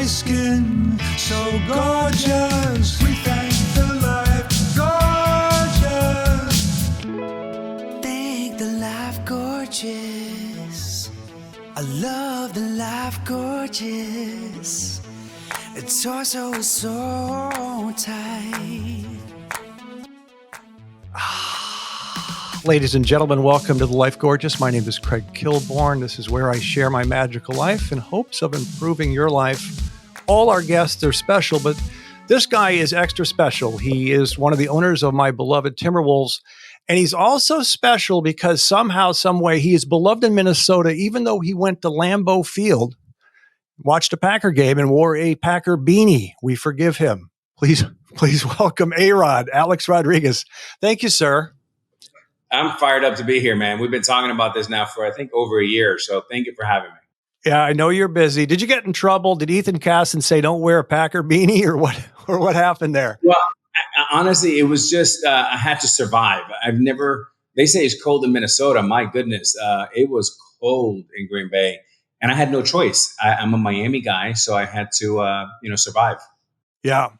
skin, so gorgeous. We thank the life gorgeous. Thank the life gorgeous. I love the life gorgeous. Its torso is so tight. Ladies and gentlemen, welcome to The Life Gorgeous. My name is Craig Kilborn. This is where I share my magical life in hopes of improving your life. All our guests are special, but this guy is extra special. He is one of the owners of my beloved Timberwolves, and he's also special because somehow, some way, he is beloved in Minnesota, even though he went to Lambeau Field, watched a Packer game, and wore a Packer beanie. We forgive him. Please welcome A-Rod, Alex Rodriguez. Thank you, sir. I'm fired up to be here, man. We've been talking about this now for, I think, over a year. So thank you for having me. Yeah, I know you're busy. Did you get in trouble? Did Ethan Casson say, don't wear a Packer beanie or what happened there? Well, honestly, it was just, I had to survive. They say it's cold in Minnesota. My goodness. It was cold in Green Bay and I had no choice. I'm a Miami guy, so I had to, survive. Yeah.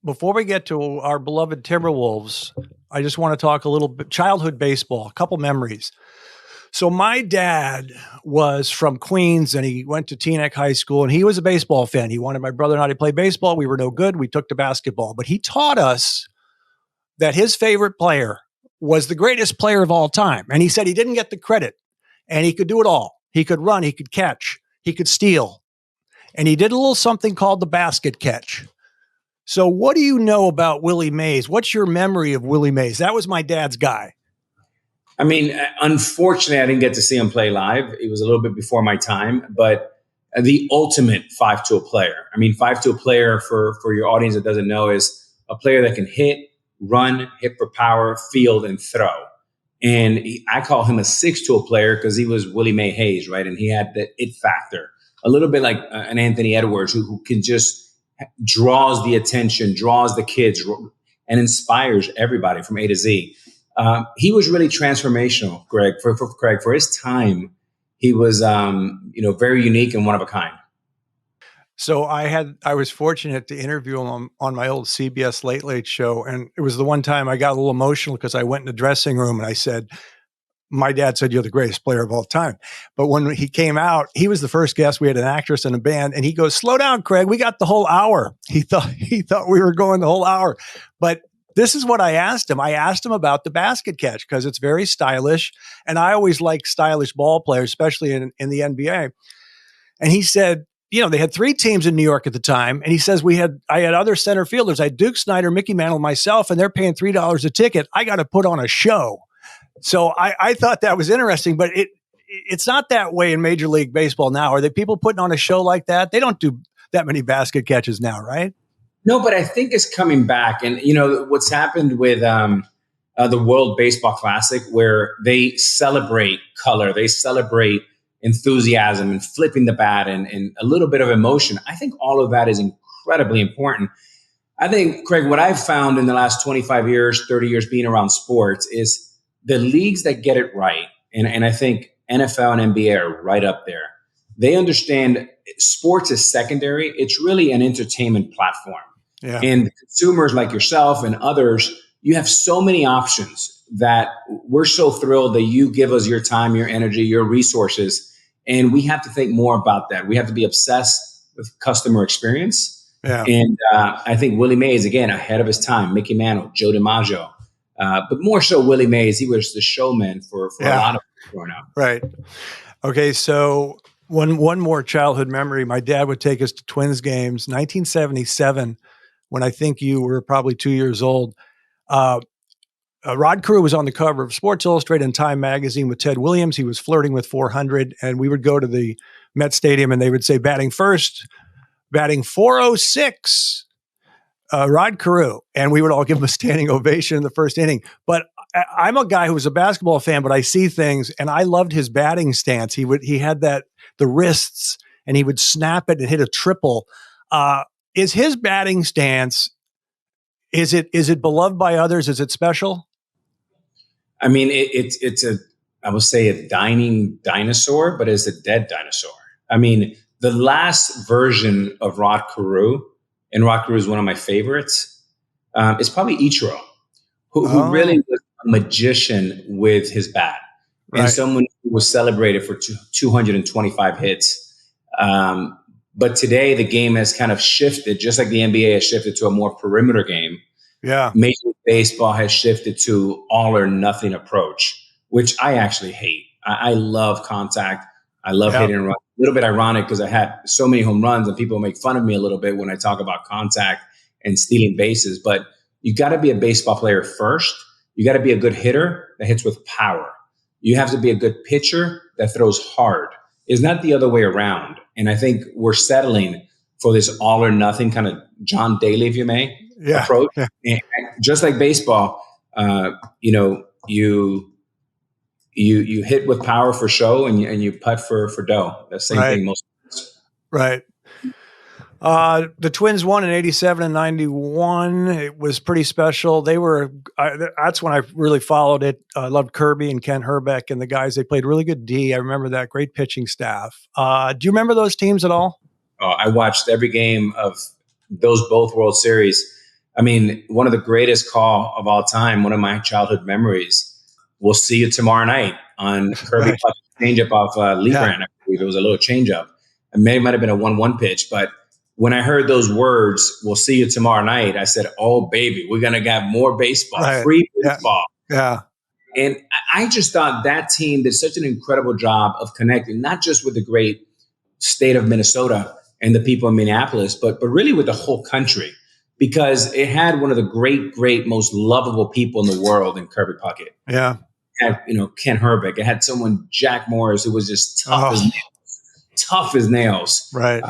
Before we get to our beloved Timberwolves, I just want to talk a little bit childhood baseball, a couple memories. So my dad was from Queens and he went to Teaneck High School and he was a baseball fan. He wanted my brother and I to play baseball. We were no good. We took to basketball, but he taught us that his favorite player was the greatest player of all time. And he said he didn't get the credit and he could do it all. He could run, he could catch, he could steal. And he did a little something called the basket catch. So what do you know about Willie Mays? What's your memory of Willie Mays? That was my dad's guy. I mean, unfortunately, I didn't get to see him play live. It was a little bit before my time, but the ultimate 5-tool player. I mean, 5-tool player for your audience that doesn't know is a player that can hit, run, hit for power, field, and throw. And I call him a 6-tool player because he was Willie Mae Hayes, right? And he had the it factor, a little bit like an Anthony Edwards who can just draws the attention, draws the kids, and inspires everybody from A to Z. He was really transformational, Greg. For his time, he was, very unique and one of a kind. So I was fortunate to interview him on my old CBS Late Late show, and it was the one time I got a little emotional because I went in the dressing room and I said, my dad said, you're the greatest player of all time. But when he came out, he was the first guest. We had an actress and a band and he goes, slow down, Craig. We got the whole hour. He thought we were going the whole hour. But this is what I asked him. I asked him about the basket catch because it's very stylish. And I always like stylish ball players, especially in the NBA. And he said, they had 3 teams in New York at the time. And he says, I had other center fielders. I had Duke Snyder, Mickey Mantle, myself, and they're paying $3 a ticket. I got to put on a show. So I thought that was interesting, but it's not that way in Major League Baseball now. Are there people putting on a show like that? They don't do that many basket catches now, right? No, but I think it's coming back. And, what's happened with the World Baseball Classic, where they celebrate color, they celebrate enthusiasm and flipping the bat and a little bit of emotion. I think all of that is incredibly important. I think, Craig, what I've found in the last 25 years, 30 years being around sports is the leagues that get it right, and I think NFL and NBA are right up there. They understand sports is secondary. It's really an entertainment platform. Yeah. And consumers like yourself and others, you have so many options that we're so thrilled that you give us your time, your energy, your resources. And we have to think more about that. We have to be obsessed with customer experience. Yeah. And I think Willie Mays, again, ahead of his time, Mickey Mantle, Joe DiMaggio, but more so Willie Mays. He was the showman for a lot of people growing up. Right. Okay. So one more childhood memory. My dad would take us to Twins games, 1977, when I think you were probably 2 years old. Rod Carew was on the cover of Sports Illustrated and Time magazine with Ted Williams. He was flirting with 400, and we would go to the Met Stadium and they would say batting first, batting 406. Rod Carew, and we would all give him a standing ovation in the first inning. But I'm a guy who was a basketball fan, but I see things, and I loved his batting stance. He had the wrists, and he would snap it and hit a triple. Is his batting stance, is it beloved by others? Is it special? I mean, I would say a dining dinosaur, but it's a dead dinosaur. I mean, the last version of Rod Carew, and Rod Carew is one of my favorites, is probably Ichiro, who really was a magician with his bat, and someone who was celebrated for 225 hits. But today the game has kind of shifted, just like the NBA has shifted to a more perimeter game. Yeah. Major League Baseball has shifted to all or nothing approach, which I actually hate. I love contact. I love hitting and run. A little bit ironic because I had so many home runs and people make fun of me a little bit when I talk about contact and stealing bases. But you got to be a baseball player first. You got to be a good hitter that hits with power. You have to be a good pitcher that throws hard. It's not the other way around. And I think we're settling for this all or nothing kind of John Daly, if you may, approach. Yeah. And just like baseball, you hit with power for show and you putt for dough. That's the same thing most times. Right. The Twins won in 87 and 91. It was pretty special. They were, that's when I really followed it. I loved Kirby and Ken Herbeck and the guys. They played really good D. I remember that. Great pitching staff. Do you remember those teams at all? I watched every game of those both World Series. I mean, one of the greatest call of all time, one of my childhood memories. We'll see you tomorrow night on Kirby Puckett changeup off Liebrand. I believe it was a little changeup. It might have been a 1-1 pitch, but when I heard those words, we'll see you tomorrow night, I said, oh, baby, we're going to get more baseball, free baseball. Yeah. And I just thought that team did such an incredible job of connecting, not just with the great state of Minnesota and the people in Minneapolis, but really with the whole country, because it had one of the great, most lovable people in the world in Kirby Puckett. Yeah. It had, Ken Herbeck. It had someone, Jack Morris, who was just tough as nails. Right.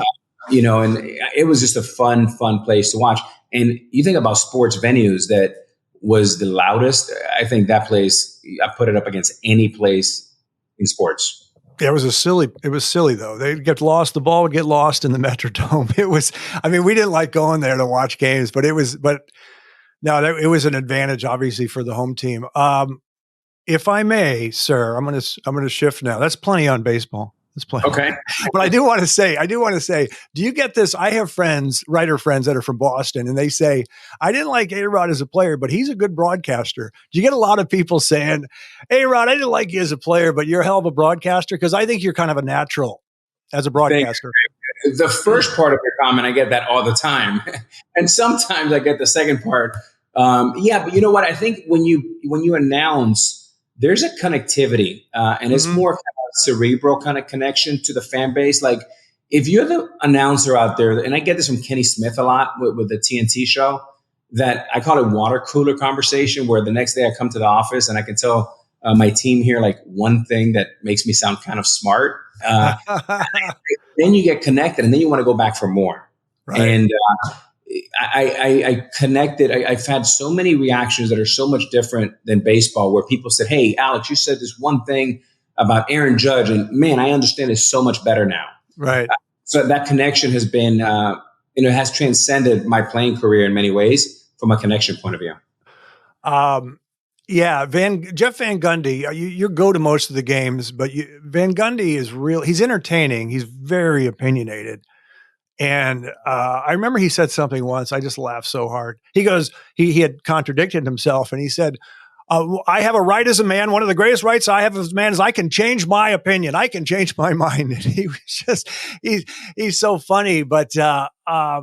And it was just a fun place to watch. And you think about sports venues that was the loudest. I think that place, I put it up against any place in sports. Yeah, it was silly though. They'd get lost. The ball would get lost in the Metrodome. We didn't like going there to watch games, but it was an advantage, obviously, for the home team. If I may, sir, I'm going to shift now. That's plenty on baseball. Okay. But I do want to say, do you get this? I have writer friends that are from Boston, and they say, I didn't like A-Rod as a player, but he's a good broadcaster. Do you get a lot of people saying, A-Rod, I didn't like you as a player, but you're a hell of a broadcaster? Because I think you're kind of a natural as a broadcaster. The first part of your comment, I get that all the time. And sometimes I get the second part. But you know what? I think when you announce, there's a connectivity, and it's more kind of cerebral kind of connection to the fan base. Like if you're the announcer out there, and I get this from Kenny Smith a lot with the TNT show, that I call it water cooler conversation, where the next day I come to the office and I can tell my team here like one thing that makes me sound kind of smart. Then you get connected and then you want to go back for more. Right. And I connected. I've had so many reactions that are so much different than baseball, where people said, hey, Alex, you said this one thing about Aaron Judge, and man, I understand it so much better now. Right. So that connection has been, has transcended my playing career in many ways from a connection point of view. Jeff Van Gundy, you go to most of the games, but Van Gundy is real. He's entertaining. He's very opinionated. And I remember he said something once. I just laughed so hard. He goes, he had contradicted himself, and he said, I have a right as a man. One of the greatest rights I have as a man is I can change my opinion. I can change my mind. And he was just, he's so funny. But I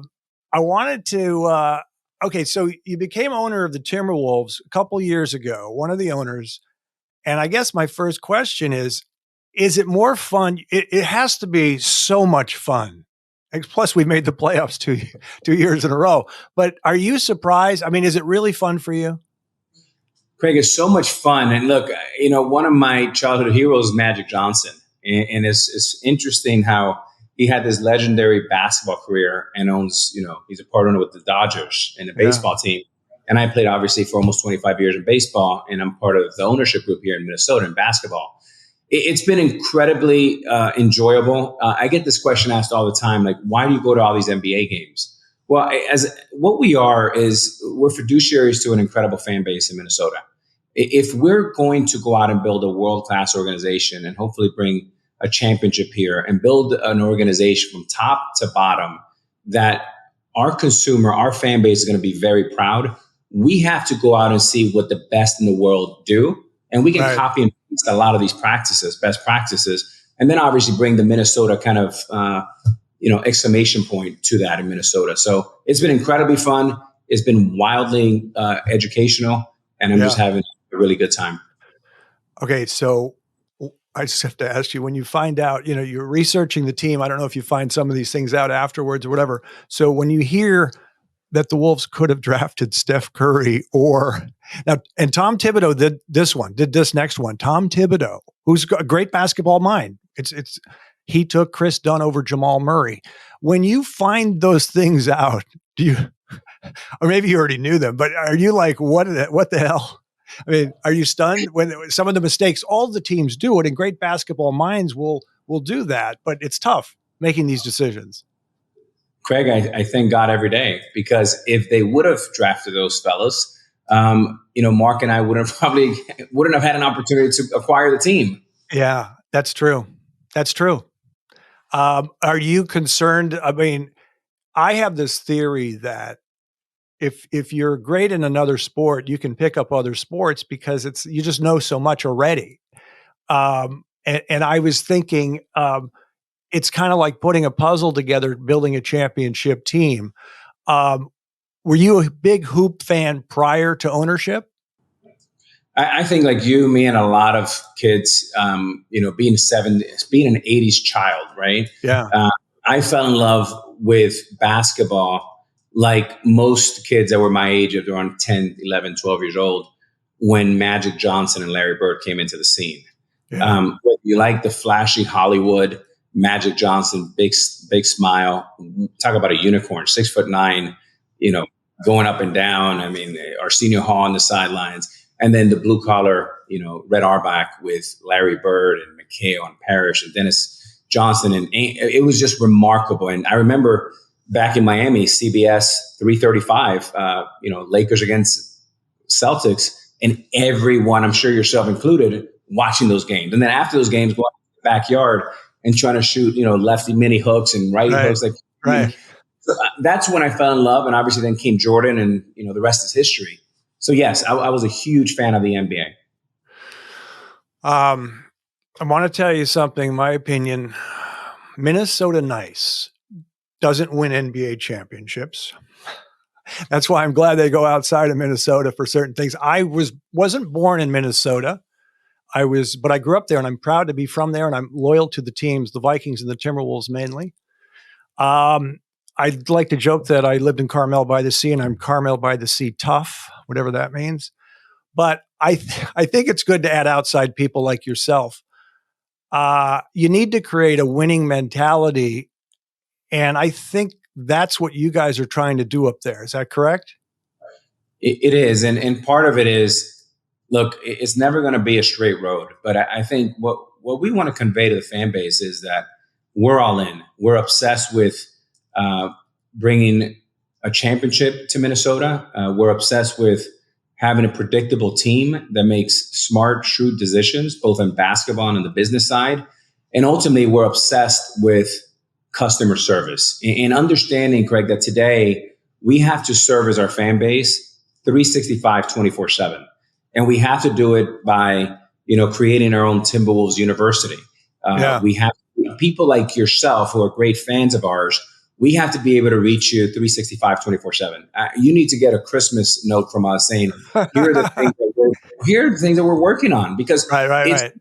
wanted to, so you became owner of the Timberwolves a couple years ago, one of the owners. And I guess my first question is it more fun? It has to be so much fun. Plus, we made the playoffs two years in a row. But are you surprised? I mean, is it really fun for you? Craig, it's so much fun. And look, one of my childhood heroes is Magic Johnson. And it's interesting how he had this legendary basketball career and owns, he's a part owner with the Dodgers and the baseball team. And I played obviously for almost 25 years in baseball, and I'm part of the ownership group here in Minnesota in basketball. It's been incredibly enjoyable. I get this question asked all the time, like, why do you go to all these NBA games? Well, what we are is we're fiduciaries to an incredible fan base in Minnesota. If we're going to go out and build a world-class organization and hopefully bring a championship here and build an organization from top to bottom that our consumer, our fan base is going to be very proud. We have to go out and see what the best in the world do. And we can copy and paste a lot of these practices, best practices, and then obviously bring the Minnesota kind of, exclamation point to that in Minnesota. So it's been incredibly fun. It's been wildly educational, and I'm just having a really good time. Okay, so I just have to ask you, when you find out, you're researching the team, I don't know if you find some of these things out afterwards or whatever. So when you hear that the Wolves could have drafted Steph Curry and Tom Thibodeau did this next one. Tom Thibodeau, who's got a great basketball mind. He took Chris Dunn over Jamal Murray. When you find those things out, do you, or maybe you already knew them, but are you like, what the hell? I mean, are you stunned when some of the mistakes, all the teams do it, and great basketball minds will do that, but it's tough making these decisions. Craig, I thank God every day, because if they would have drafted those fellas, Mark and I wouldn't have had an opportunity to acquire the team. Yeah, that's true. That's true. Are you concerned? I mean, I have this theory that if you're great in another sport, you can pick up other sports because you just know so much already. And I was thinking, it's kind of like putting a puzzle together, building a championship team. Were you a big hoop fan prior to ownership? I think like you, me, and a lot of kids, being an 80s child, right? Yeah. I fell in love with basketball like most kids that were my age, if they're on 10, 11, 12 years old, when Magic Johnson and Larry Bird came into the scene. Yeah. You like the flashy Hollywood, Magic Johnson, big smile, talk about a unicorn, 6'9", going up and down. I mean, Arsenio Hall on the sidelines. And then the blue collar, Red Auerbach with Larry Bird and McHale and Parrish and Dennis Johnson. And it was just remarkable. And I remember back in Miami, CBS 335, Lakers against Celtics, and everyone, I'm sure yourself included, watching those games. And then after those games, going to the backyard and trying to shoot, lefty mini hooks and righty hooks. So that's when I fell in love. And obviously then came Jordan, and, the rest is history. So yes, I was a huge fan of the NBA. I want to tell you something. My opinion, Minnesota Nice doesn't win NBA championships. That's why I'm glad they go outside of Minnesota for certain things. I wasn't born in Minnesota. But I grew up there, and I'm proud to be from there, and I'm loyal to the teams, the Vikings and the Timberwolves mainly. I'd like to joke that I lived in Carmel by the Sea, and I'm Carmel by the Sea tough, whatever that means. But I think it's good to add outside people like yourself. You need to create a winning mentality, and I think that's what you guys are trying to do up there. Is that correct? It is, and part of it is, look, it's never going to be a straight road. But I think what we want to convey to the fan base is that we're all in. We're obsessed with bringing a championship to Minnesota. We're obsessed with having a predictable team that makes smart, shrewd decisions, both in basketball and on the business side. And ultimately, we're obsessed with customer service and understanding, Craig, that today we have to service our fan base 365, 24/7. And we have to do it by, creating our own Timberwolves University. We have people like yourself who are great fans of ours. We have to be able to reach you 365, 24/7. You need to get a Christmas note from us saying, here are the things that we're working on, because it's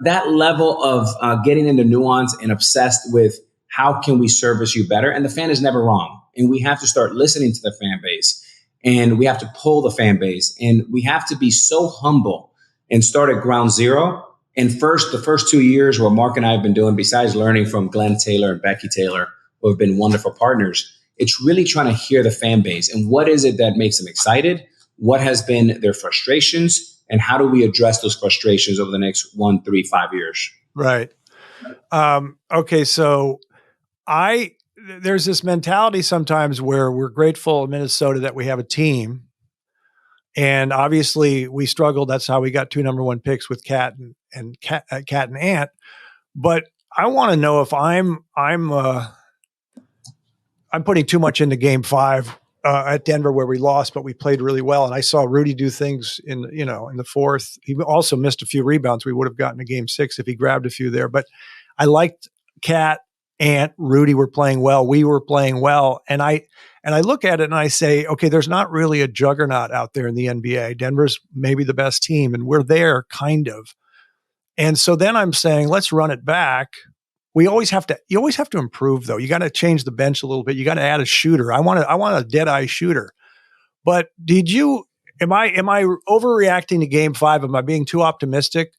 that level of getting into nuance and obsessed with how can we service you better. And the fan is never wrong. And we have to start listening to the fan base, and we have to pull the fan base, and we have to be so humble and start at ground zero. And the first 2 years, what Mark and I have been doing, besides learning from Glenn Taylor and Becky Taylor, who have been wonderful partners, it's really trying to hear the fan base and what is it that makes them excited, what has been their frustrations, and how do we address those frustrations over the next 1, 3, 5 years. Right. Okay. So there's this mentality sometimes where we're grateful in Minnesota that we have a team. And obviously we struggled. That's how we got 2 number 1 picks with Cat and Ant. But I want to know if I'm putting too much into Game 5 at Denver where we lost, but we played really well. And I saw Rudy do things in the fourth. He also missed a few rebounds. We would have gotten to Game 6 if he grabbed a few there. But I liked Cat, Ant, Rudy were playing well. We were playing well. And I look at it and I say, okay, there's not really a juggernaut out there in the NBA. Denver's maybe the best team, and we're there kind of. And so then I'm saying, let's run it back. You always have to improve though. You got to change the bench a little bit. You got to add a shooter. I want a dead eye shooter. But am I overreacting to Game 5? Am I being too optimistic?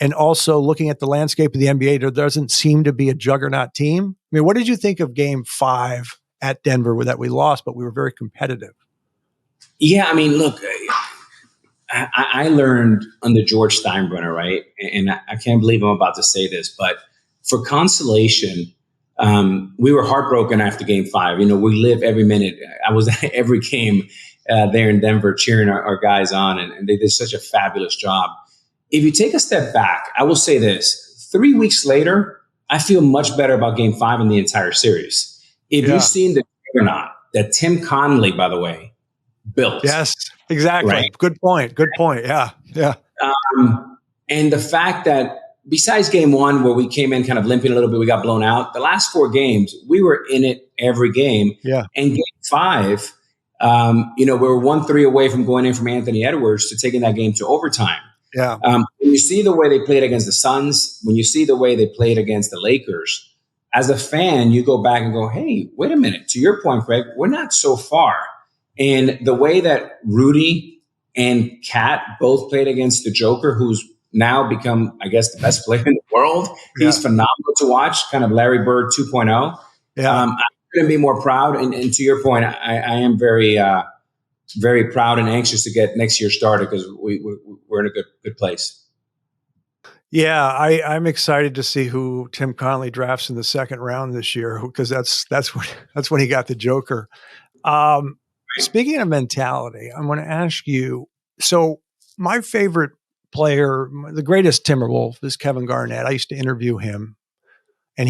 And also looking at the landscape of the NBA, there doesn't seem to be a juggernaut team. I mean, what did you think of Game 5 at Denver that we lost, but we were very competitive? Yeah, I mean, look, I learned under George Steinbrenner, right? And I can't believe I'm about to say this, but for consolation, we were heartbroken after Game 5. We live every minute. I was at every game there in Denver cheering our guys on, and they did such a fabulous job. If you take a step back, I will say this. 3 weeks later, I feel much better about Game 5 in the entire series. If you've seen the juggernaut that Tim Connelly, by the way, built. Yes, exactly. Right? Good point. Yeah. And the fact that besides Game 1, where we came in kind of limping a little bit, we got blown out. The last 4 games, we were in it every game. Yeah. And Game 5, we were 1-3 away from going in from Anthony Edwards to taking that game to overtime. Yeah. When you see the way they played against the Suns, when you see the way they played against the Lakers, as a fan, you go back and go, hey, wait a minute. To your point, Craig, we're not so far. And the way that Rudy and Cat both played against the Joker, who's now become, I guess, the best player in the world. Yeah. He's phenomenal to watch, kind of Larry Bird 2.0. Yeah. I couldn't be more proud. And to your point, I am very, very proud and anxious to get next year started because we're in a good place. Yeah, I'm excited to see who Tim Connelly drafts in the second round this year, because that's when he got the Joker. Speaking of mentality, I'm going to ask you. So my favorite player, the greatest Timberwolf, is Kevin Garnett. I used to interview him, and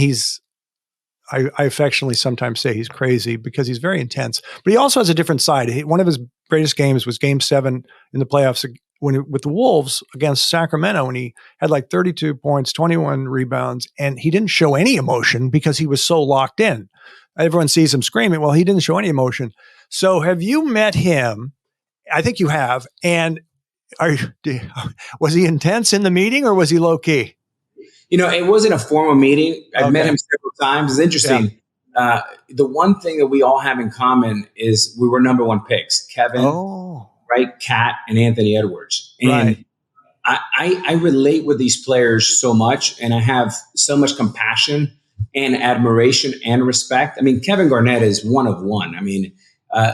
I affectionately sometimes say he's crazy because he's very intense, but he also has a different side. One of his greatest games was Game 7 in the playoffs with the Wolves against Sacramento, and he had like 32 points, 21 rebounds, and he didn't show any emotion because he was so locked in. Everyone sees him screaming. Well, he didn't show any emotion. So have you met him? I think you have. And was he intense in the meeting, or was he low key? It wasn't a formal meeting. I've met him several times. It's interesting. Yeah. The one thing that we all have in common is we were number 1 picks. Kevin, right? Cat, and Anthony Edwards. And I relate with these players so much, and I have so much compassion and admiration and respect. I mean, Kevin Garnett is one of one. I mean,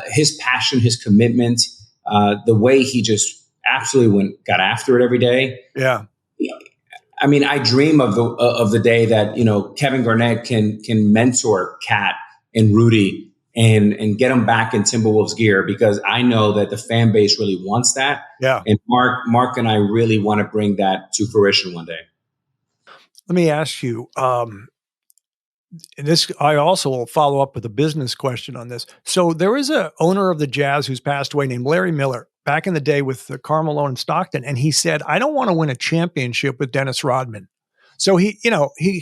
his passion, his commitment, the way he just absolutely got after it every day. Yeah. I mean, I dream of the day that, Kevin Garnett can mentor Cat and Rudy and get them back in Timberwolves gear, because I know that the fan base really wants that. Yeah. And Mark and I really want to bring that to fruition one day. Let me ask you, I also will follow up with a business question on this. So there is a owner of the Jazz who's passed away named Larry Miller back in the day with Karl Malone and Stockton. And he said, I don't want to win a championship with Dennis Rodman. So he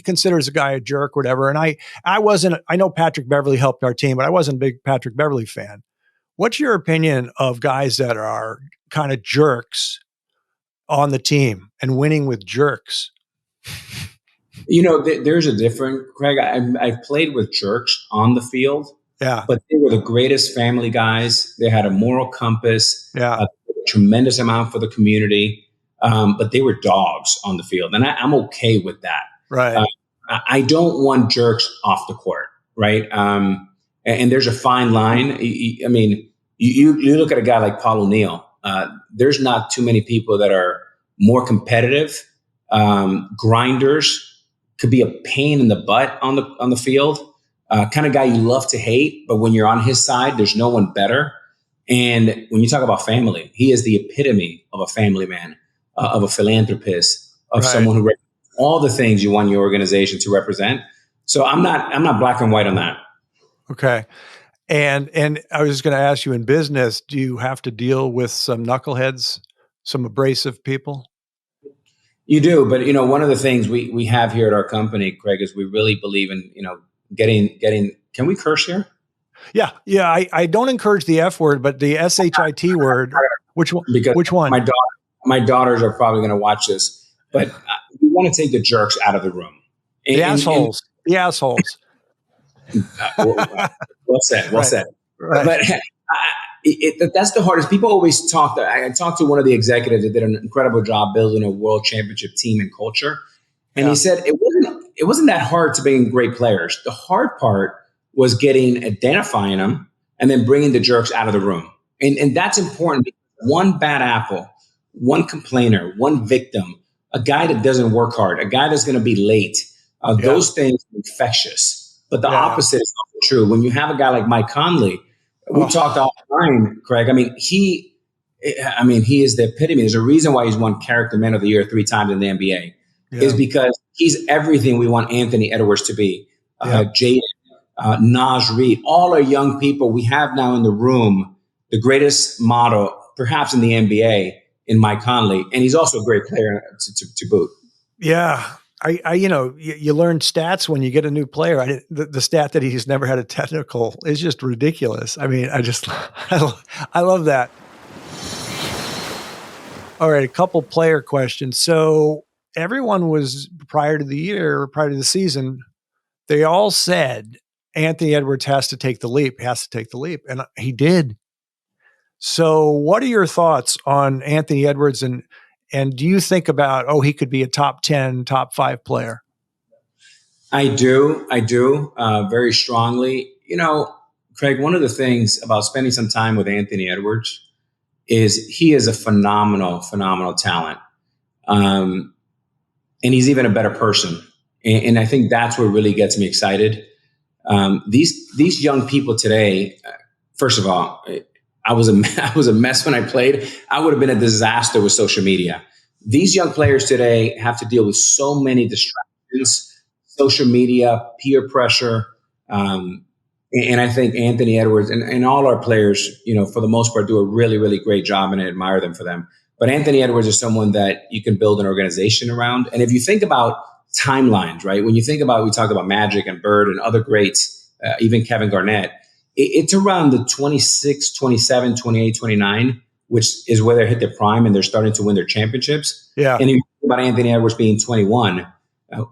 considers the guy a jerk, whatever. And I know Patrick Beverley helped our team, but I wasn't a big Patrick Beverley fan. What's your opinion of guys that are kind of jerks on the team and winning with jerks? There's a different, Craig. I've played with jerks on the field. Yeah. But they were the greatest family guys. They had a moral compass. Yeah. A tremendous amount for the community. But they were dogs on the field. And I'm okay with that. Right. I don't want jerks off the court. Right. And there's a fine line. I mean, you look at a guy like Paul O'Neill. There's not too many people that are more competitive, grinders, could be a pain in the butt on the field. Kind of guy you love to hate, but when you're on his side, there's no one better. And when you talk about family, he is the epitome of a family man, of a philanthropist, of someone who represents all the things you want your organization to represent. So I'm not black and white on that. Okay. And I was just going to ask you, in business, do you have to deal with some knuckleheads, some abrasive people? You do, but one of the things we have here at our company, Craig, is we really believe in getting. Can we curse here? Yeah. I don't encourage the F word, but the SHIT word. Which one? Because which one? My daughters are probably going to watch this, but we want to take the jerks out of the room. The assholes. The assholes. Well said. Well said. Right. But that's the hardest. People always talk. I talked to one of the executives that did an incredible job building a world championship team and culture, and he said it wasn't that hard to bring in great players. The hard part was identifying them and then bringing the jerks out of the room, and that's important. Because one bad apple, one complainer, one victim, a guy that doesn't work hard, a guy that's going to be late. Those things are infectious. But the opposite is also true. When you have a guy like Mike Conley, we talked all the time, Craig. He is the epitome. There's a reason why he's won Character Man of the Year 3 times in the NBA. Is because he's everything we want Anthony Edwards to be. Jaden, Naj Reid, all our young people we have now in the room, the greatest model, perhaps in the NBA, in Mike Conley. And he's also a great player to boot. Yeah. You learn stats when you get a new player. The stat that he's never had a technical is just ridiculous. I love that. All right, a couple player questions. So everyone was prior to the season, they all said Anthony Edwards has to take the leap, and he did. So what are your thoughts on Anthony Edwards, and do you think about, he could be a top 10, top 5 player? I do very strongly. Craig, one of the things about spending some time with Anthony Edwards is he is a phenomenal talent. And he's even a better person. And I think that's what really gets me excited. These young people today, first of all, I was a mess when I played. I would have been a disaster with social media. These young players today have to deal with so many distractions, social media, peer pressure. And I think Anthony Edwards and all our players, for the most part, do a really, really great job, and I admire them for them. But Anthony Edwards is someone that you can build an organization around. And if you think about timelines, right? When you think about, we talk about Magic and Bird and other greats, even Kevin Garnett, it's around the 26, 27, 28, 29, which is where they hit their prime and they're starting to win their championships. Yeah. And if you think about Anthony Edwards being 21,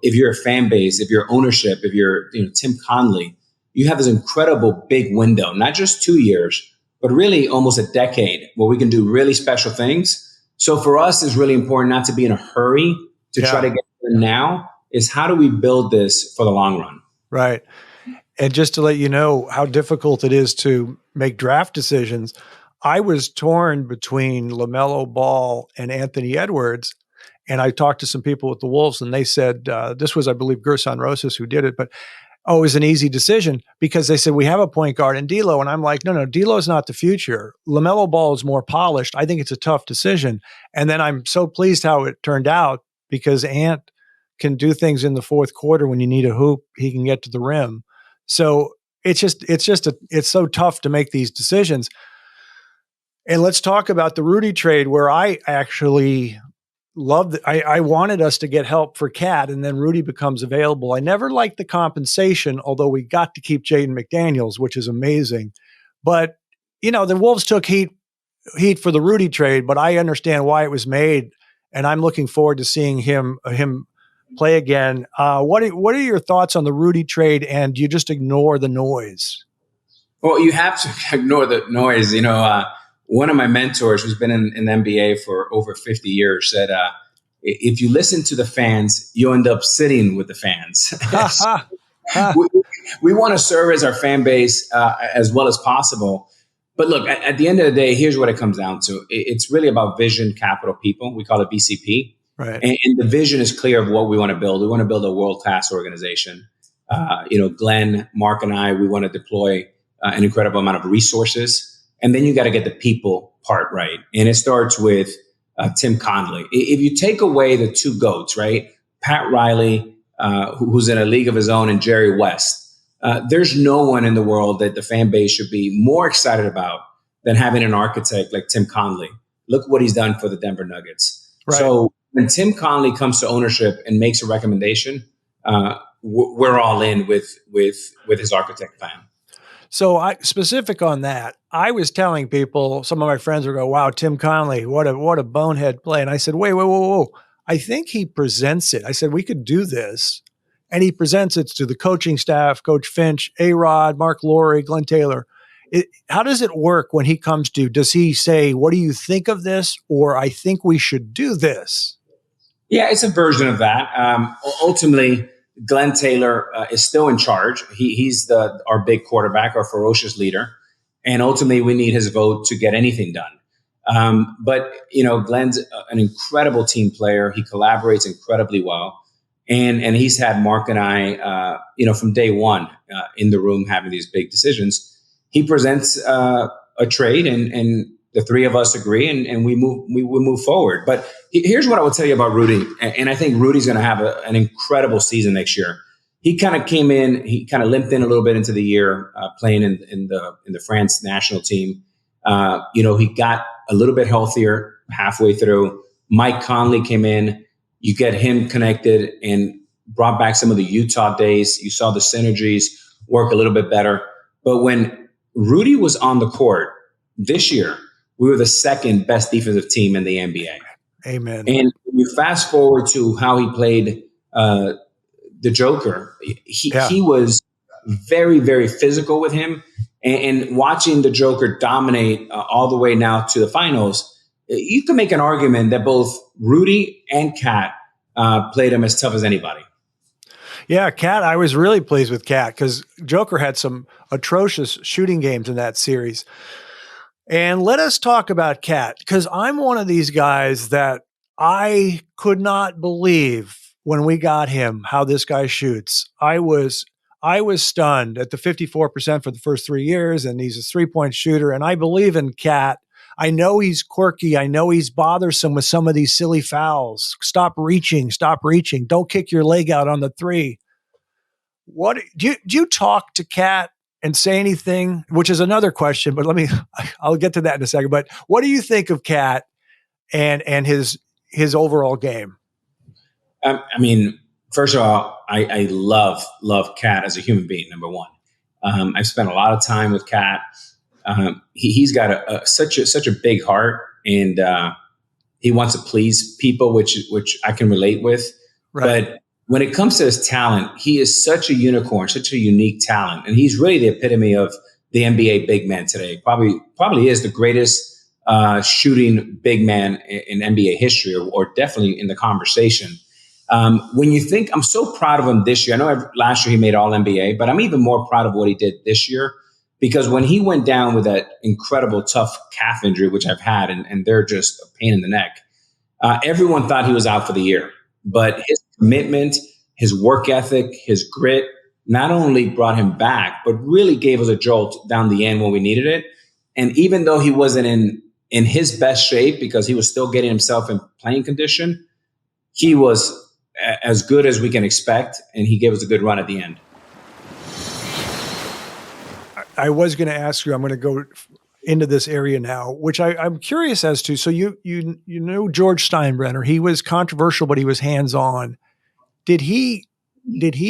if you're a fan base, if you're ownership, if you're Tim Conley, you have this incredible big window, not just 2 years, but really almost a decade where we can do really special things. So for us, it's really important not to be in a hurry to try to get there now. Is how do we build this for the long run? Right. And just to let you know how difficult it is to make draft decisions, I was torn between LaMelo Ball and Anthony Edwards. And I talked to some people with the Wolves, and they said, this was, I believe, Gerson Rosas who did it, but it was an easy decision because they said, we have a point guard in D'Lo. And I'm like, no, D'Lo is not the future. LaMelo Ball is more polished. I think it's a tough decision. And then I'm so pleased how it turned out because Ant can do things in the fourth quarter when you need a hoop. He can get to the rim. So it's so tough to make these decisions. And let's talk about the Rudy trade, where I actually loved it. I wanted us to get help for Cat, and then Rudy becomes available. I never liked the compensation, although we got to keep Jaden McDaniels, which is amazing. But, the Wolves took heat for the Rudy trade, but I understand why it was made, and I'm looking forward to seeing him play again. What are your thoughts on the Rudy trade, and do you just ignore the noise? Well, you have to ignore the noise. One of my mentors, who's been in the NBA for over 50 years, said, if you listen to the fans, you end up sitting with the fans. we want to serve as our fan base as well as possible. But look, at the end of the day, here's what it comes down to. It's really about vision, capital, people. We call it BCP. Right. And the vision is clear of what we want to build. We want to build a world-class organization. Glenn, Mark, and I, we want to deploy an incredible amount of resources. And then you got to get the people part right. And it starts with Tim Conley. If you take away the two GOATs, right? Pat Riley, who's in a league of his own, and Jerry West. There's no one in the world that the fan base should be more excited about than having an architect like Tim Connelly. Look what he's done for the Denver Nuggets. Right. So when Tim Connelly comes to ownership and makes a recommendation, we're all in with his architect plan. So specific on that, I was telling people, some of my friends would go, wow, Tim Connelly, what a bonehead play. And I said, whoa. I think he presents it. I said, we could do this. And he presents it to the coaching staff, Coach Finch, A-Rod, Mark Laurie, Glenn Taylor. How does it work when he comes to, does he say, what do you think of this? Or I think we should do this? Yeah, it's a version of that. Ultimately, Glenn Taylor is still in charge. He's our big quarterback, our ferocious leader. And ultimately, we need his vote to get anything done. But, Glenn's an incredible team player. He collaborates incredibly well. And he's had Mark and I, from day one in the room having these big decisions. He presents a trade and the three of us agree and we move forward. But here's what I will tell you about Rudy. And I think Rudy's going to have an incredible season next year. He kind of came in, he kind of limped in a little bit into the year playing in the France national team. He got a little bit healthier halfway through. Mike Conley came in. You get him connected and brought back some of the Utah days. You saw the synergies work a little bit better. But when Rudy was on the court this year, we were the second best defensive team in the NBA. Amen. And when you fast forward to how he played the Joker, he was very, very physical with him. And watching the Joker dominate all the way now to the finals, you can make an argument that both Rudy and Cat played him as tough as anybody. Yeah, Cat, I was really pleased with Cat because Joker had some atrocious shooting games in that series. And let us talk about Cat, because I'm one of these guys that I could not believe when we got him how this guy shoots. I was stunned at the 54% for the first 3 years, and he's a three-point shooter, and I believe in Cat. I know he's quirky. I know he's bothersome with some of these silly fouls. Stop reaching. Don't kick your leg out on the three. What do you talk to Cat and say anything? Which is another question, but I'll get to that in a second. But what do you think of Cat and his overall game? First of all, I love Cat as a human being. Number one, I've spent a lot of time with Cat. He's got such a big heart, and he wants to please people, which I can relate with. Right. But when it comes to his talent, he is such a unicorn, such a unique talent, and he's really the epitome of the NBA big man today. Probably is the greatest shooting big man in NBA history, or definitely in the conversation. When you think, I'm so proud of him this year. I know last year he made All NBA, but I'm even more proud of what he did this year. Because when he went down with that incredible tough calf injury, which I've had, and they're just a pain in the neck, everyone thought he was out for the year. But his commitment, his work ethic, his grit, not only brought him back, but really gave us a jolt down the end when we needed it. And even though he wasn't in his best shape, because he was still getting himself in playing condition, he was as good as we can expect, and he gave us a good run at the end. I was going to ask you, I'm going to go into this area now, which I'm curious as to. So you know George Steinbrenner. He was controversial, but he was hands-on. Did he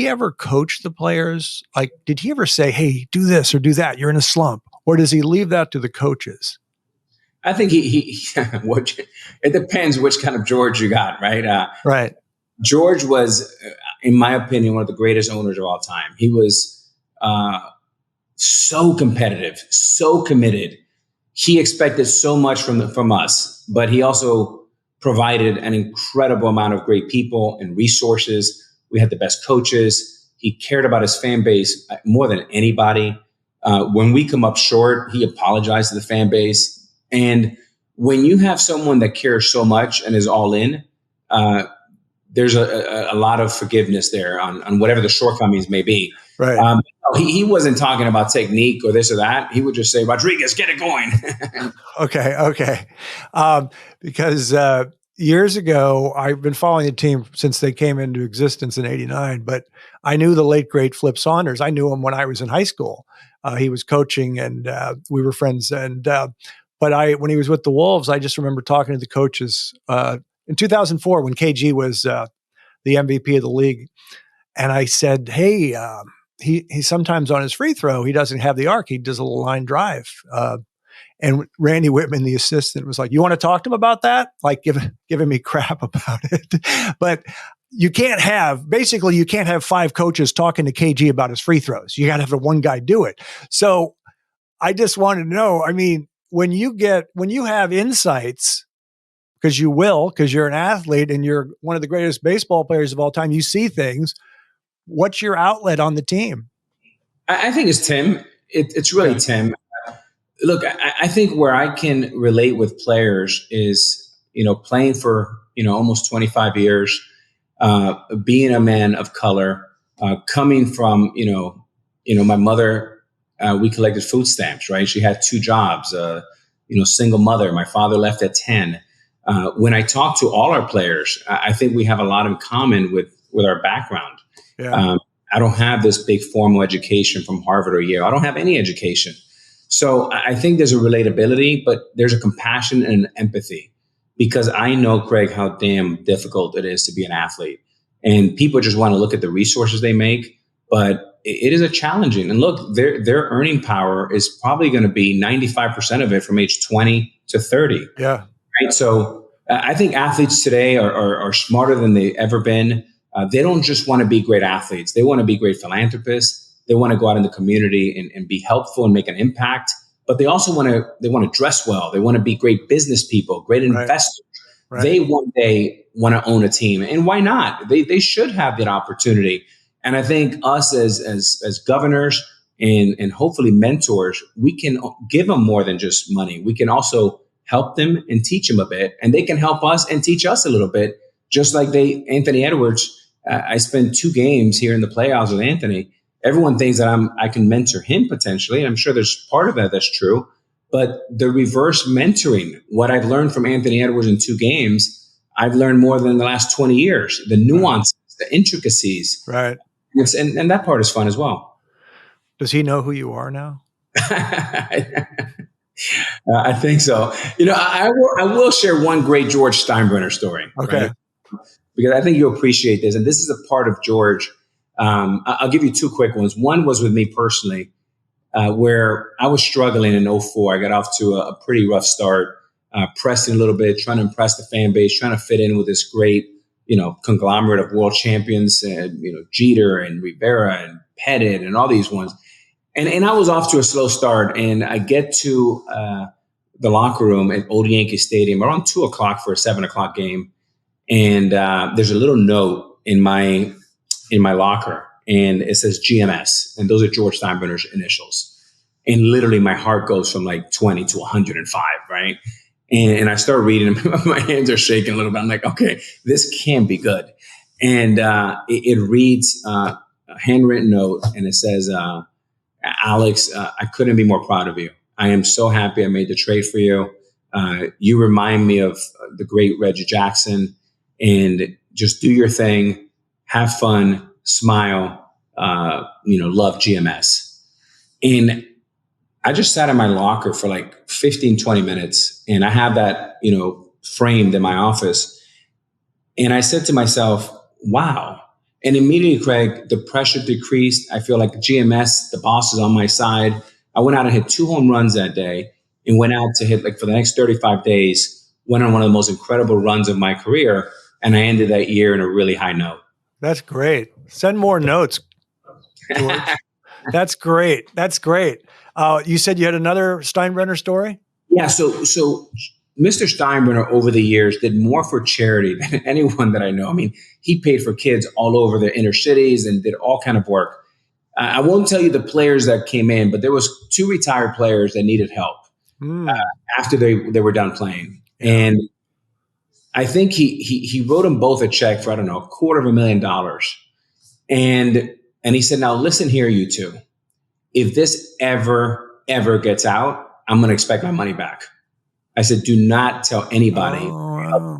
ever coach the players? Like, did he ever say, hey, do this or do that? You're in a slump. Or does he leave that to the coaches? I think it depends which kind of George you got, right? Right. George was, in my opinion, one of the greatest owners of all time. He was so competitive, so committed. He expected so much from us, but he also provided an incredible amount of great people and resources. We had the best coaches. He cared about his fan base more than anybody. When we come up short, he apologized to the fan base. And when you have someone that cares so much and is all in, there's a lot of forgiveness there on whatever the shortcomings may be. Right. He wasn't talking about technique or this or that. He would just say, Rodriguez, get it going. Okay. Because, years ago, I've been following the team since they came into existence in '89, but I knew the late, great Flip Saunders. I knew him when I was in high school. He was coaching and we were friends. But when he was with the Wolves, I just remember talking to the coaches in 2004 when KG was the MVP of the league. And I said, hey, he sometimes on his free throw, he doesn't have the arc. He does a little line drive. And Randy Whitman, the assistant, was like, you want to talk to him about that? Like giving me crap about it. But you can't have 5 coaches talking to KG about his free throws. You got to have the one guy do it. So I just wanted to know, I mean, when you have insights, because you're an athlete and you're one of the greatest baseball players of all time, you see things. What's your outlet on the team? I think it's Tim. It's really Tim. Look, I think where I can relate with players is, playing for, almost 25 years, being a man of color, coming from, my mother, we collected food stamps, right? She had 2 jobs, single mother. My father left at 10. When I talk to all our players, I think we have a lot in common with our background. Yeah. I don't have this big formal education from Harvard or Yale. I don't have any education. So I think there's a relatability, but there's a compassion and an empathy, because I know, Craig, how damn difficult it is to be an athlete. And people just want to look at the resources they make, but it is a challenging. And look, their earning power is probably going to be 95% of it from age 20 to 30. Yeah. Right. So I think athletes today are smarter than they've ever been. They don't just want to be great athletes. They want to be great philanthropists. They want to go out in the community and be helpful and make an impact. But they also want to dress well. They want to be great business people, great investors. Right. They one day want to own a team. And why not? They should have that opportunity. And I think us as governors and hopefully mentors, we can give them more than just money. We can also help them and teach them a bit. And they can help us and teach us a little bit, just like Anthony Edwards. I spent 2 games here in the playoffs with Anthony. Everyone thinks that I can mentor him potentially. And I'm sure there's part of that that's true. But the reverse mentoring, what I've learned from Anthony Edwards in 2 games, I've learned more than the last 20 years. The nuances, the intricacies. Right. And that part is fun as well. Does he know who you are now? I think so. I will share one great George Steinbrenner story. Okay. Right? Because I think you'll appreciate this. And this is a part of George. I'll give you 2 quick ones. One was with me personally, where I was struggling in 2004. I got off to a pretty rough start, pressing a little bit, trying to impress the fan base, trying to fit in with this great, conglomerate of world champions, and, Jeter and Rivera and Pettit and all these ones. And I was off to a slow start, and I get to the locker room at Old Yankee Stadium around 2:00 for a 7:00 game. And there's a little note in my locker, and it says GMS, and those are George Steinbrenner's initials. And literally my heart goes from like 20 to 105, right? And I start reading them. My hands are shaking a little bit. I'm like, okay, this can be good. And it reads a handwritten note, and it says, Alex, I couldn't be more proud of you. I am so happy I made the trade for you. You remind me of the great Reggie Jackson, and just do your thing, have fun, smile, love GMS. And I just sat in my locker for like 15, 20 minutes, and I have that, framed in my office. And I said to myself, wow. And immediately, Craig, the pressure decreased. I feel like GMS, the boss, is on my side. I went out and hit 2 home runs that day, and went out to hit, like, for the next 35 days, went on one of the most incredible runs of my career. And I ended that year in a really high note. That's great. Send more notes, George. That's great. That's great. You said you had another Steinbrenner story? Yeah. So Mr. Steinbrenner over the years did more for charity than anyone that I know. I mean, he paid for kids all over the inner cities and did all kind of work. I won't tell you the players that came in, but there was 2 retired players that needed help after they were done playing. Yeah. And I think he wrote them both a check for, I don't know, $250,000. And he said, now listen here, you 2. If this ever gets out, I'm going to expect my money back. I said, do not tell anybody. Oh, wow.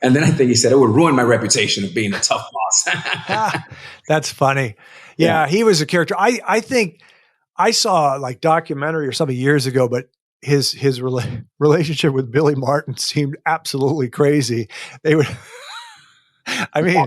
And then I think he said, it would ruin my reputation of being a tough boss. That's funny. Yeah, he was a character. I think I saw like documentary or something years ago, but his relationship with Billy Martin seemed absolutely crazy. They would, I mean,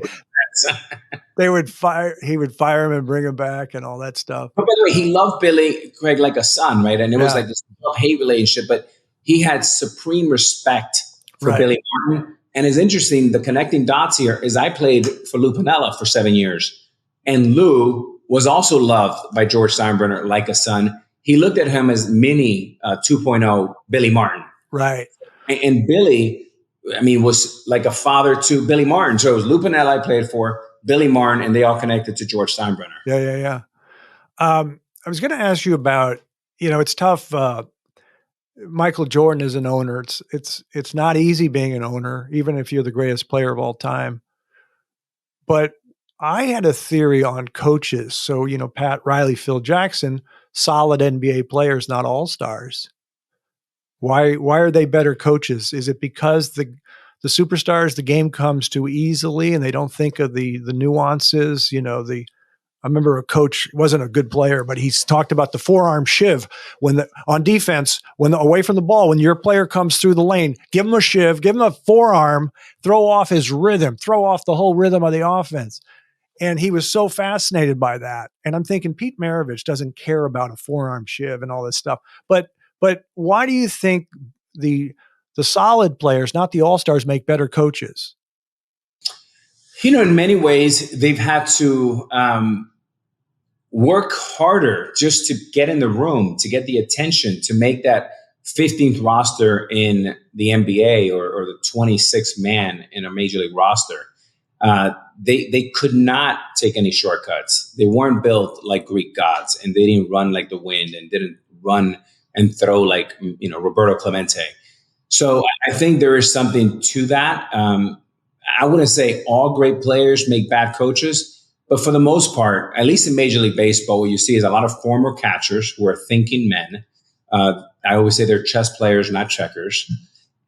he would fire him and bring him back and all that stuff. But by the way, he loved Billy Craig like a son, right? And it was like this love-hate relationship, but he had supreme respect for Billy Martin. And it's interesting, the connecting dots here is I played for Lou Piniella for 7 years. And Lou was also loved by George Steinbrenner like a son. He looked at him as mini 2.0 Billy Martin. Right. And Billy, I mean, was like a father to Billy Martin. So it was Lou Piniella I played for, Billy Martin, and they all connected to George Steinbrenner. Yeah. I was going to ask you about, it's tough. Michael Jordan is an owner. It's not easy being an owner, even if you're the greatest player of all time. But I had a theory on coaches. So, Pat Riley, Phil Jackson, solid NBA players, not all-stars. Why are they better coaches? Is it because the superstars, the game comes too easily and they don't think of the nuances? I remember a coach wasn't a good player, but he's talked about the forearm shiv on defense, away from the ball, when your player comes through the lane, give him a shiv, give him a forearm, throw off his rhythm, throw off the whole rhythm of the offense. And he was so fascinated by that. And I'm thinking Pete Maravich doesn't care about a forearm shiv and all this stuff. But why do you think the solid players, not the all-stars, make better coaches? In many ways, they've had to work harder just to get in the room, to get the attention, to make that 15th roster in the NBA or the 26th man in a major league roster. They could not take any shortcuts. They weren't built like Greek gods, and they didn't run like the wind and didn't run and throw like, Roberto Clemente. So I think there is something to that. I wouldn't say all great players make bad coaches, but for the most part, at least in Major League Baseball, what you see is a lot of former catchers who are thinking men. I always say they're chess players, not checkers.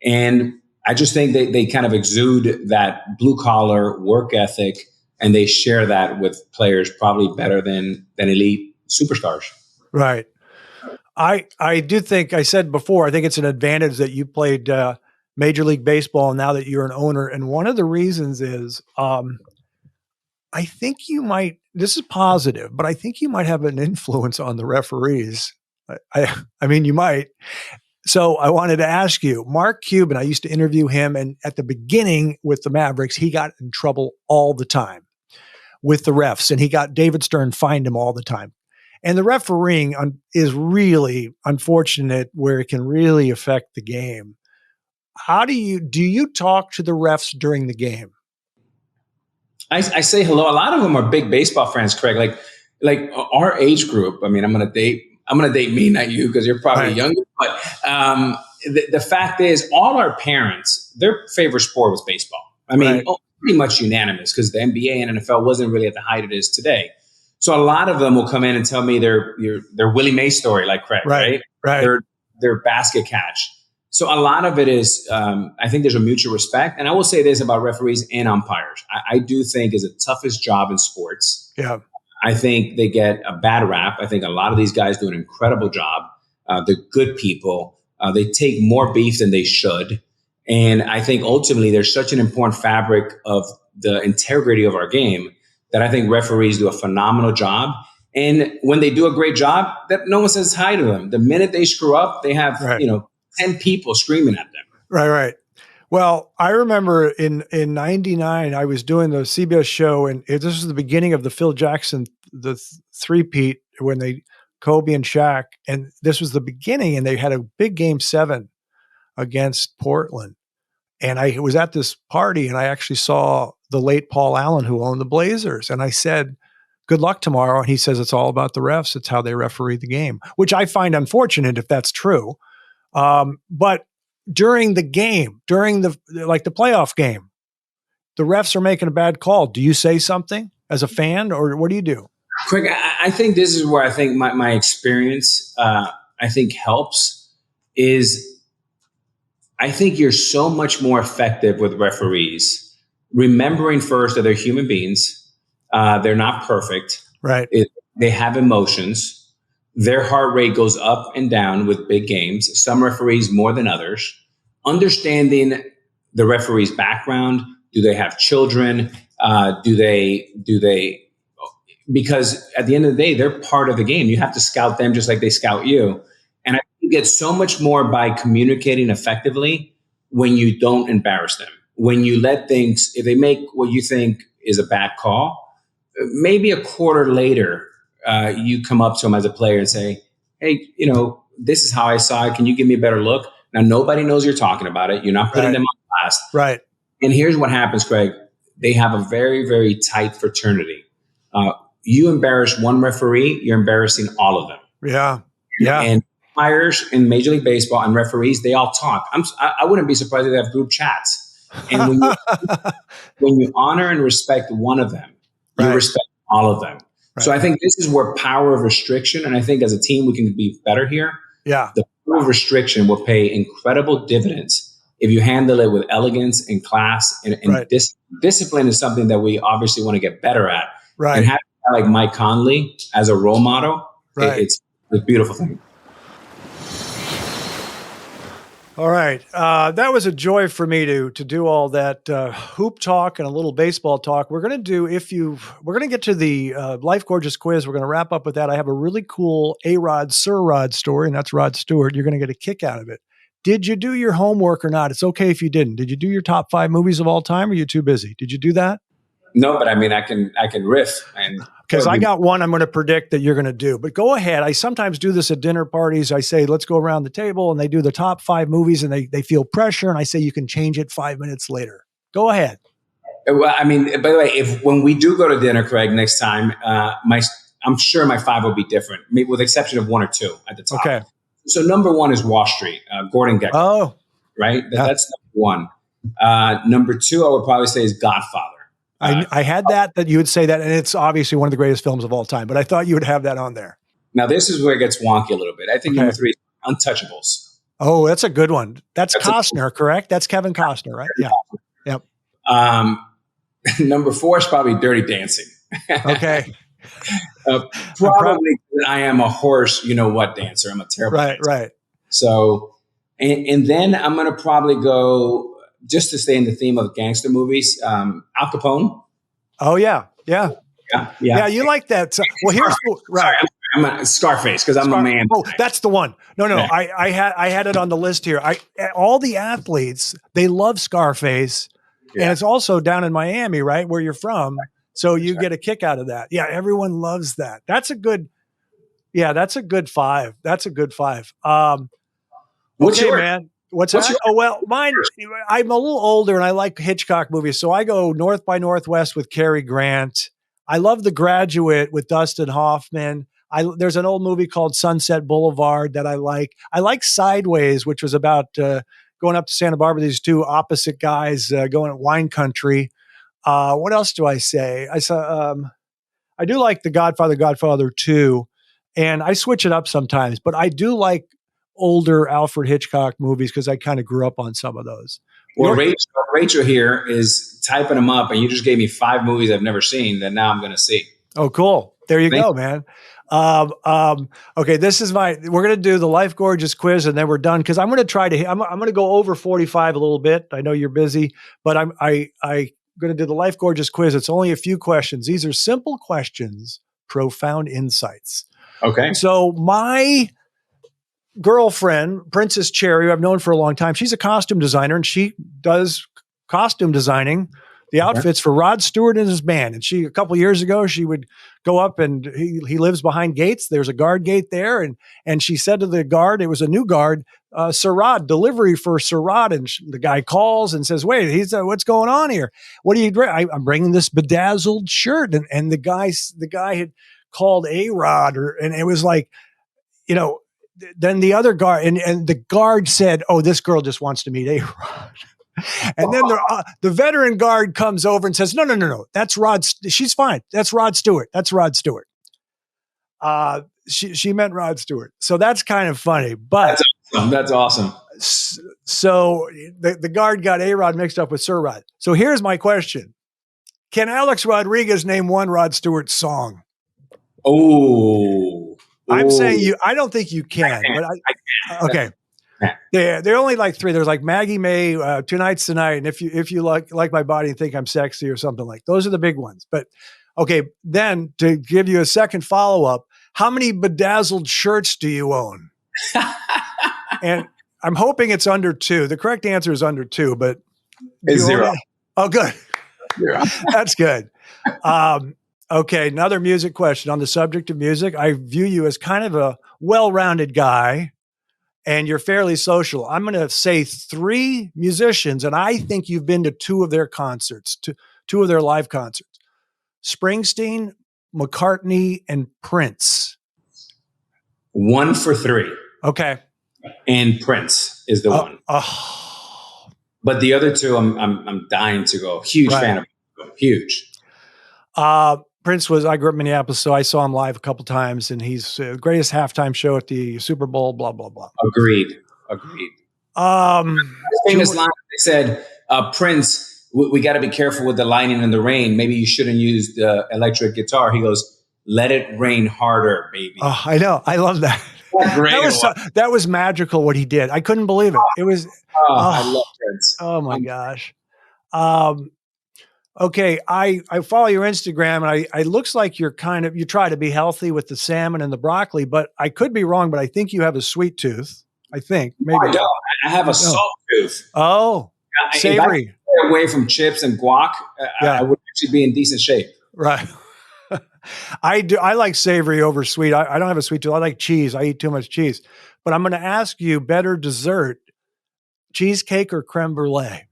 And I just think they kind of exude that blue-collar work ethic, and they share that with players probably better than elite superstars. Right. I do think, I said before, I think it's an advantage that you played Major League Baseball now that you're an owner. And one of the reasons is I think you might, this is positive, but I think you might have an influence on the referees. I mean, you might. So I wanted to ask you, Mark Cuban, I used to interview him, and at the beginning with the Mavericks, he got in trouble all the time with the refs, and David Stern fined him all the time. And the refereeing is really unfortunate, where it can really affect the game. How do you talk to the refs during the game? I say hello. A lot of them are big baseball fans, Craig. Like our age group. I mean, I'm going to date me, not you, because you're probably younger. But the fact is, all our parents, their favorite sport was baseball. I mean, pretty much unanimous, because the NBA and NFL wasn't really at the height it is today. So a lot of them will come in and tell me their Willie Mays story, like Craig, right? Their basket catch. So a lot of it is, I think there's a mutual respect. And I will say this about referees and umpires. I do think is the toughest job in sports. Yeah. I think they get a bad rap. I think a lot of these guys do an incredible job. They're good people. They take more beef than they should. And I think ultimately there's such an important fabric of the integrity of our game that I think referees do a phenomenal job. And when they do a great job, that no one says hi to them. The minute they screw up, they have 10 people screaming at them. Right. Well, I remember in 99, I was doing the CBS show, and this was the beginning of the Phil Jackson, the three-peat, when Kobe and Shaq, and this was the beginning, and they had a big Game 7 against Portland. And I was at this party, and I actually saw the late Paul Allen, who owned the Blazers. And I said, good luck tomorrow. And he says, it's all about the refs. It's how they referee the game, which I find unfortunate if that's true. But during the game, during the playoff game, the refs are making a bad call. Do you say something as a fan, or what do you do? Craig, I think this is where I think my experience, I think helps, is I think you're so much more effective with referees, remembering first that they're human beings. They're not perfect. Right. They have emotions. Their heart rate goes up and down with big games. Some referees more than others. Understanding the referee's background. Do they have children? Do they? Because at the end of the day, they're part of the game. You have to scout them just like they scout you. And I think you get so much more by communicating effectively when you don't embarrass them. When you let things, if they make what you think is a bad call, maybe a quarter later, you come up to them as a player and say, hey, this is how I saw it. Can you give me a better look? Now, nobody knows you're talking about it. You're not putting them on blast. Right. And here's what happens, Craig. They have a very, very tight fraternity. You embarrass one referee, you're embarrassing all of them. Yeah. Yeah. And umpires in Major League Baseball and referees, they all talk. I wouldn't be surprised if they have group chats. And when you honor and respect one of them, you respect all of them. Right. So I think this is where power of restriction, and I think as a team we can be better here. Yeah. The power of restriction will pay incredible dividends if you handle it with elegance and class. And discipline is something that we obviously want to get better at. Right. And having like Mike Conley as a role model, it's a beautiful thing. All right. That was a joy for me to do all that hoop talk and a little baseball talk. We're going to get to the Life Gorgeous quiz. We're going to wrap up with that. I have a really cool A-Rod, Sir Rod story, and that's Rod Stewart. You're going to get a kick out of it. Did you do your homework or not? It's okay if you didn't. Did you do your top 5 movies of all time, or are you too busy? Did you do that? No, but I mean, I can riff. Because I got one I'm going to predict that you're going to do. But go ahead. I sometimes do this at dinner parties. I say, let's go around the table, and they do the top 5 movies, and they feel pressure, and I say, you can change it 5 minutes later. Go ahead. Well, I mean, by the way, when we do go to dinner, Craig, next time, I'm sure my 5 will be different, maybe with the exception of 1 or 2 at the top. Okay. So number 1 is Wall Street, Gordon Gekko. Oh. Right? That's number 1. Number 2, I would probably say is Godfather. I had that you would say that, and it's obviously one of the greatest films of all time, but I thought you would have that on there. Now, this is where it gets wonky a little bit. I think number 3 is Untouchables. Oh, that's a good one. That's Costner, correct? That's Kevin Costner, right? Yeah. Yep. Number 4 is probably Dirty Dancing. Okay. Probably I am a horse, dancer. I'm a terrible dancer. Right. So, and then I'm going to probably go, just to stay in the theme of gangster movies, Al Capone. Oh, yeah. Yeah, you like that. So, well, here's right. I'm a Scarface because I'm a man. Oh, that's the one. No. Yeah. I had it on the list here. All the athletes, they love Scarface, and it's also down in Miami, right, where you're from. So you get a kick out of that. Yeah, everyone loves that. That's a good 5. That's a good 5. What's yours? Man. What's that? Oh, well, mine, I'm a little older and I like Hitchcock movies. So I go North by Northwest with Cary Grant. I love The Graduate with Dustin Hoffman. There's an old movie called Sunset Boulevard that I like. I like Sideways, which was about going up to Santa Barbara, these 2 opposite guys going at wine country. What else do I say? I do like The Godfather 2, and I switch it up sometimes, but I do like older Alfred Hitchcock movies because I kind of grew up on some of those. Well, Rachel here is typing them up, and you just gave me 5 movies I've never seen that now I'm going to see. Oh, cool. There you go, man. Okay, this is we're going to do the Life Gorgeous quiz, and then we're done because I'm going to try to, I'm going to go over 45 a little bit. I know you're busy, but I'm going to do the Life Gorgeous quiz. It's only a few questions. These are simple questions, profound insights. Okay. So my girlfriend, Princess Cherry, who I've known for a long time, she's a costume designer, and she does costume designing, the outfits for Rod Stewart and his band. And a couple of years ago, she would go up, and he lives behind gates. There's a guard gate there. And she said to the guard, it was a new guard, Sir Rod, delivery for Sir Rod. And the guy calls and says, wait, what's going on here? What are you doing? I'm bringing this bedazzled shirt. And the guy had called A-Rod, and it was like, then the other guard, and the guard said, oh, this girl just wants to meet A-Rod. And then the veteran guard comes over and says, no, that's Rod. She's fine. That's Rod Stewart. She meant Rod Stewart. So that's kind of funny. But that's awesome. So the guard got A-Rod mixed up with Sir Rod. So here's my question. Can Alex Rodriguez name one Rod Stewart song? Oh. I'm saying you. I don't think you can. But okay. They're only like three. There's like Maggie May, Tonight's the Night, and if you like my body and think I'm sexy or something like those are the big ones. But okay, then to give you a second follow up, how many bedazzled shirts do you own? And I'm hoping it's under 2. The correct answer is under 2, but it's 0. Oh, good. 0. That's good. Okay, another music question on the subject of music. I view you as kind of a well-rounded guy, and you're fairly social. I'm going to say 3 musicians, and I think you've been to 2 of their concerts, two of their live concerts. Springsteen, McCartney, and Prince. 1 for 3. Okay. And Prince is the one. But the other 2, I'm dying to go. Huge fan of him. Huge. Prince I grew up in Minneapolis, so I saw him live a couple times, and he's the greatest halftime show at the Super Bowl, blah, blah, blah. Agreed. Famous line, they said, Prince, we got to be careful with the lightning and the rain. Maybe you shouldn't use the electric guitar. He goes, let it rain harder, baby. Oh, I know. I love that. That was magical what he did. I couldn't believe it. It was. I love Prince. Oh my gosh. Okay, I follow your Instagram, and it looks like you try to be healthy with the salmon and the broccoli, but I could be wrong. But I think you have a sweet tooth. I think maybe I don't. I have a salt tooth. Oh, savory. If I stay away from chips and guac, I would actually be in decent shape. Right. I do. I like savory over sweet. I don't have a sweet tooth. I like cheese. I eat too much cheese. But I'm going to ask you, better dessert, cheesecake or creme brulee?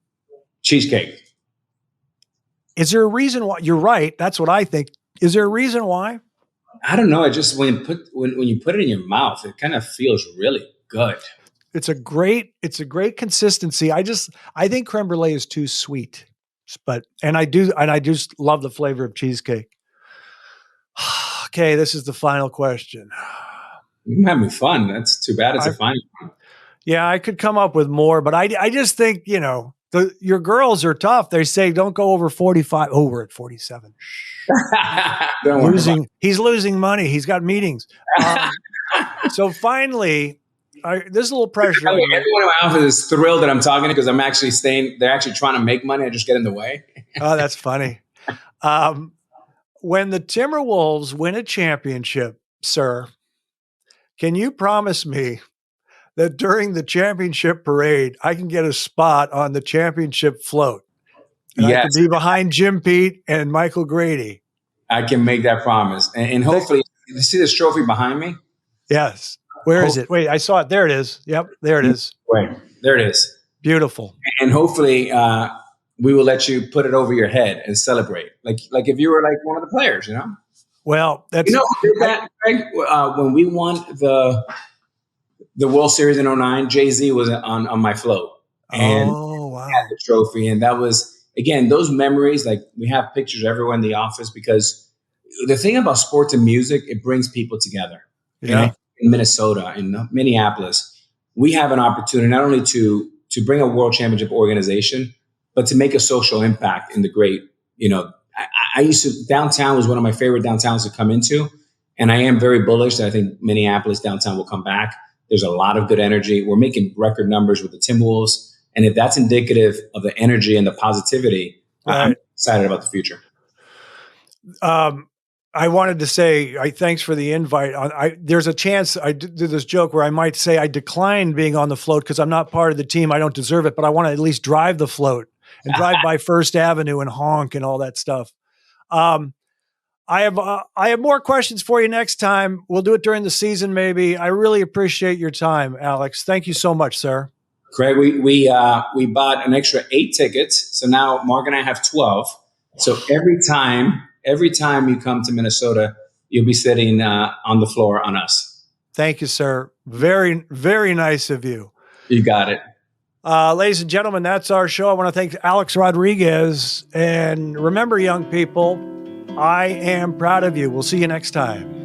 Cheesecake. Is there a reason why? You're right. That's what I think. Is there a reason why? I don't know. It just when you put it in your mouth, it kind of feels really good. It's a great consistency. I think creme brulee is too sweet, and I just love the flavor of cheesecake. Okay, this is the final question. You're having fun. That's too bad. It's a final one. Yeah, I could come up with more, but I just think, your girls are tough. They say don't go over 45. Oh, we're at 47. He's losing money. He's got meetings. So finally, there's a little pressure. Everyone in my office is thrilled that I'm talking because I'm actually staying. They're actually trying to make money. I just get in the way. Oh, that's funny. When the Timberwolves win a championship, sir, can you promise me that during the championship parade, I can get a spot on the championship float? And I can be behind Jim Pete and Michael Grady. I can make that promise. And hopefully, you see this trophy behind me? Yes. Where is it? Wait, I saw it. There it is. Yep, there it is. Wait, there it is. Beautiful. And hopefully, we will let you put it over your head and celebrate. Like if you were like one of the players, Well, that's... who did that, Greg? When we won the World Series in 2009, Jay-Z was on my float. And had the trophy. And that was, again, those memories, like we have pictures everywhere in the office because the thing about sports and music, it brings people together. Yeah. In Minnesota, in Minneapolis, we have an opportunity not only to bring a world championship organization, but to make a social impact in the great, I used to, downtown was one of my favorite downtowns to come into. And I am very bullish that I think Minneapolis downtown will come back. There's a lot of good energy. We're making record numbers with the Timberwolves. And if that's indicative of the energy and the positivity, I'm excited about the future. I wanted to say, thanks for the invite. There's a chance I did this joke where I might say I declined being on the float because I'm not part of the team. I don't deserve it, but I want to at least drive the float and drive by First Avenue and honk and all that stuff. I have more questions for you next time. We'll do it during the season, maybe. I really appreciate your time, Alex. Thank you so much, sir. Craig, we bought an extra 8 tickets. So now Mark and I have 12. So every time you come to Minnesota, you'll be sitting on the floor on us. Thank you, sir. Very, very nice of you. You got it. Ladies and gentlemen, that's our show. I want to thank Alex Rodriguez. And remember, young people, I am proud of you. We'll see you next time.